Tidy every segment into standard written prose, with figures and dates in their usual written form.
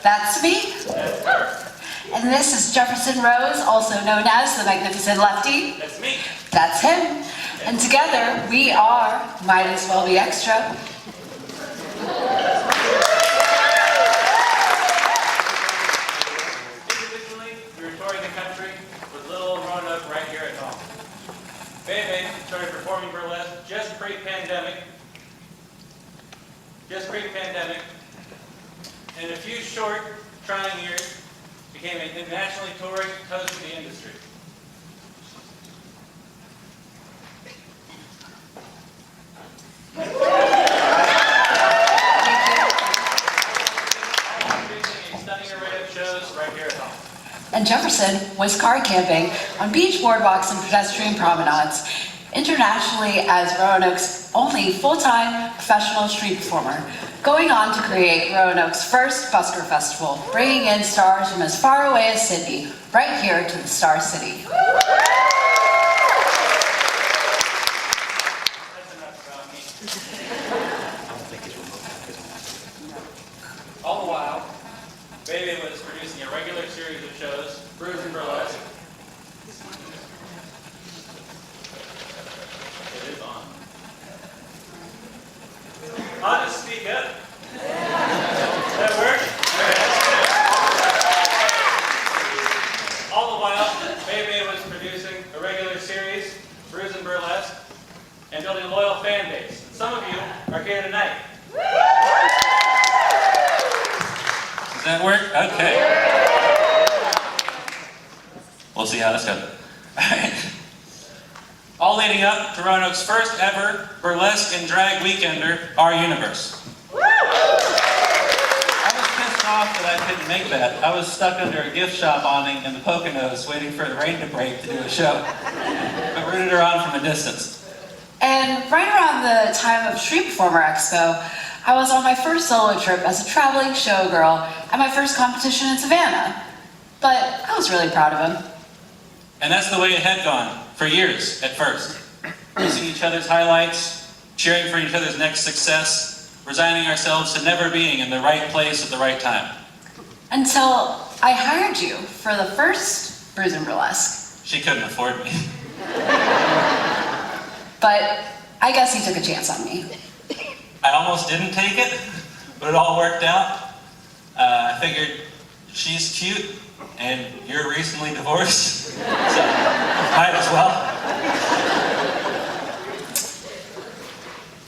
That's me. And this is Jefferson Rose, also known as the Magnificent Lefty. That's me. That's him. And together, we are Might As Well Be Extra. Individually, we were touring the country with little Roanoke right here at home. Bebe started performing burlesque just pre-pandemic. And in a few short, trying years, became an internationally touring toast of the industry. Producing a stunning array of shows right here at home. And Jefferson was car camping on beach boardwalks and pedestrian promenades, internationally as Roanoke's only full-time professional street performer, going on to create Roanoke's first busker festival, bringing in stars from as far away as Sydney, right here to the Star City. That's enough about me. All the while, Bebe was producing a regular series of shows, Bruise and Burlesque. It is on. Honest, speak up. That work? All the while, Bebe was producing a regular series, Bruise and Burlesque, and building a loyal fan base. Some of you are here tonight. Does that work? Okay. We'll see how this goes. All leading up to Roanoke's first ever burlesque and drag weekender, Our Universe. I was pissed off that I couldn't make that. I was stuck under a gift shop awning in the Poconos waiting for the rain to break to do a show. But rooted her on from a distance. And right around the time of Street Performer Expo, I was on my first solo trip as a traveling showgirl at my first competition in Savannah. But I was really proud of him. And that's the way it had gone for years at first. Using each other's highlights, cheering for each other's next success, resigning ourselves to never being in the right place at the right time. Until I hired you for the first Bruise and Burlesque. She couldn't afford me. But I guess he took a chance on me. I almost didn't take it, but it all worked out. I figured she's cute, and you're recently divorced, so might as well.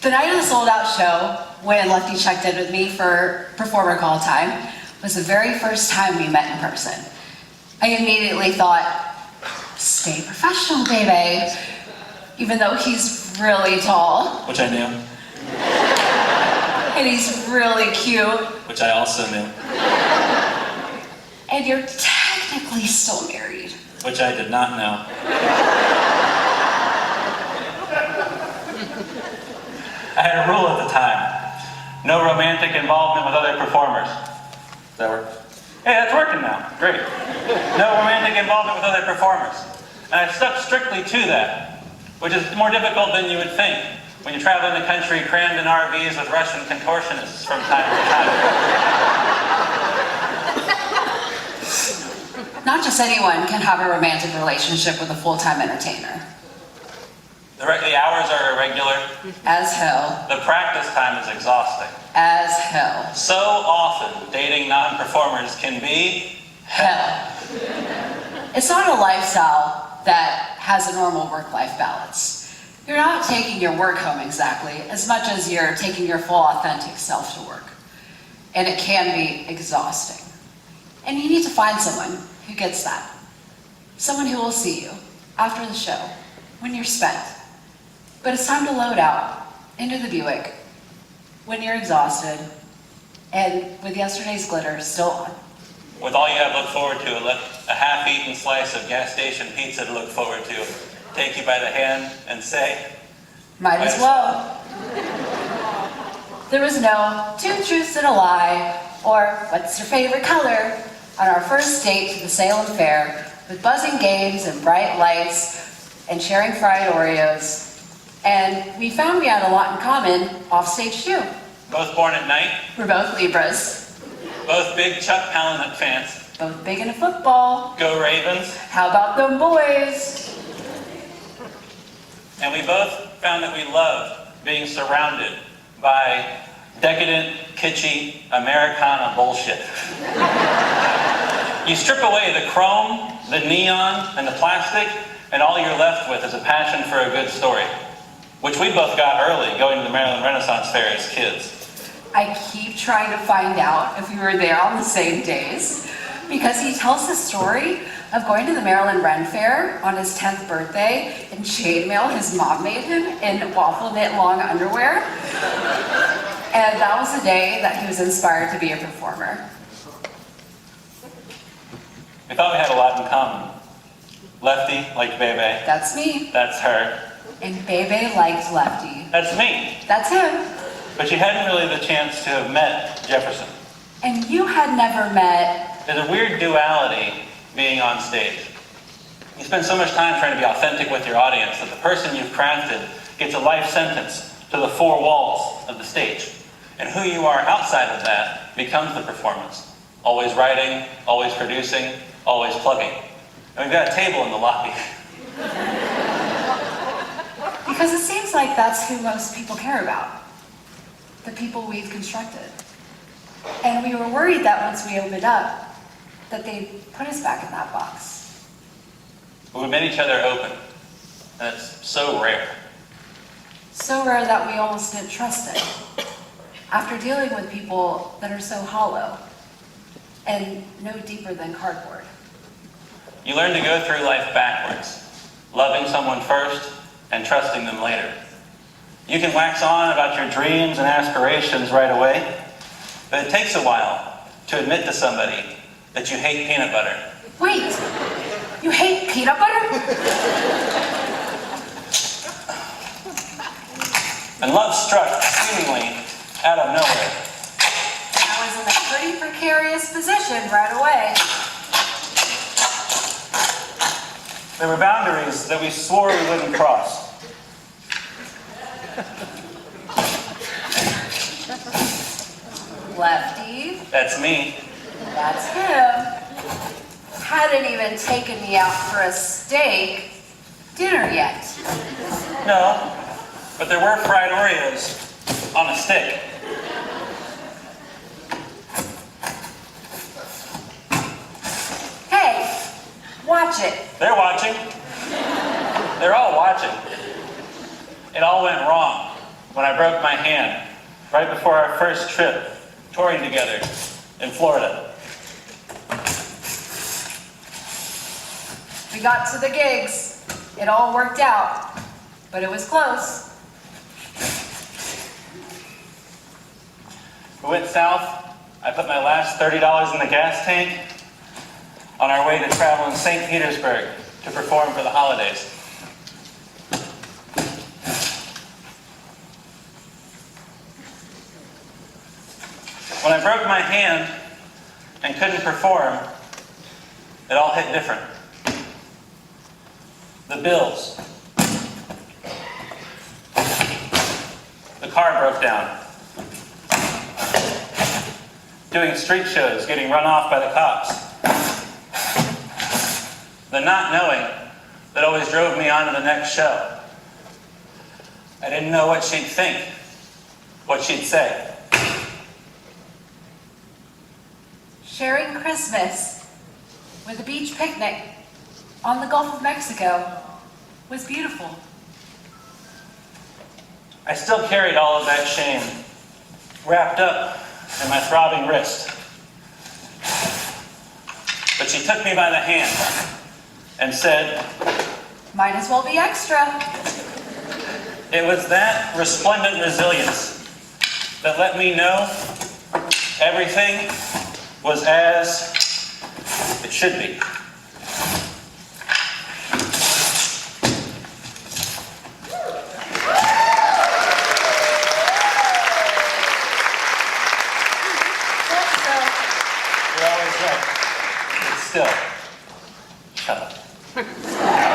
The night of the sold-out show, when Lefty checked in with me for performer call time, was the very first time we met in person. I immediately thought, stay professional, baby. Even though he's really tall. Which I knew. And he's really cute. Which I also knew. And you're technically still married. Which I did not know. I had a rule at the time. No romantic involvement with other performers. Does that work? Hey, that's working now. Great. No romantic involvement with other performers. And I stuck strictly to that, which is more difficult than you would think when you travel in the country crammed in RVs with Russian contortionists from time to time. Not just anyone can have a romantic relationship with a full-time entertainer. The hours are irregular. As hell. The practice time is exhausting. As hell. So often, dating non-performers can be hell. It's not a lifestyle that has a normal work-life balance. You're not taking your work home exactly, as much as you're taking your full authentic self to work. And it can be exhausting. And you need to find someone who gets that. Someone who will see you after the show, when you're spent. But it's time to load out into the Buick when you're exhausted and with yesterday's glitter still on. With all you have to look forward to, a half-eaten slice of gas station pizza to look forward to. Take you by the hand and say, might as well. There was no two truths and a lie, or what's your favorite color, on our first date to the Salem Fair with buzzing games and bright lights and sharing fried Oreos. And we found we had a lot in common off stage too. Both born at night? We're both Libras. Both big Chuck Palahniuk fans. Both big into football. Go Ravens. How about them boys? And we both found that we loved being surrounded by decadent, kitschy, Americana bullshit. You strip away the chrome, the neon, and the plastic, and all you're left with is a passion for a good story, which we both got early going to the Maryland Renaissance Fair as kids. I keep trying to find out if we were there on the same days, because he tells the story of going to the Maryland Ren Fair on his 10th birthday in chainmail his mom made him in waffle knit long underwear. And that was the day that he was inspired to be a performer. We thought we had a lot in common. Lefty liked Bebe. That's me. That's her. And Bebe liked Lefty. That's me. That's him. But you hadn't really the chance to have met Jefferson. And you had never met... There's a weird duality being on stage. You spend so much time trying to be authentic with your audience that the person you've crafted gets a life sentence to the four walls of the stage. And who you are outside of that becomes the performance. Always writing, always producing, always plugging. And we've got a table in the lobby. Because it seems like that's who most people care about. The people we've constructed. And we were worried that once we opened up, that they'd put us back in that box. But we made each other open. And it's so rare. So rare that we almost didn't trust it. After dealing with people that are so hollow and no deeper than cardboard. You learn to go through life backwards, loving someone first and trusting them later. You can wax on about your dreams and aspirations right away, but it takes a while to admit to somebody that you hate peanut butter. Wait, you hate peanut butter? And love struck seemingly out of nowhere. I was in a pretty precarious position right away. There were boundaries that we swore we wouldn't cross. Lefty, That's me. that's him. Hadn't even taken me out for a steak dinner yet. No, but there were fried Oreos on a stick. Hey, watch it. They're watching. They're all watching. It all went wrong when I broke my hand right before our first trip touring together in Florida. We got to the gigs. It all worked out, but it was close. We went south. I put my last $30 in the gas tank on our way to travel in St. Petersburg to perform for the holidays. When I broke my hand and couldn't perform, it all hit different. The bills. The car broke down. Doing street shows, getting run off by the cops. The not knowing that always drove me on to the next show. I didn't know what she'd think, what she'd say. Sharing Christmas with a beach picnic on the Gulf of Mexico was beautiful. I still carried all of that shame wrapped up in my throbbing wrist. But she took me by the hand and said, Might as well be extra. it was that resplendent resilience that let me know everything was as it should be. You're always right. But still, shut up.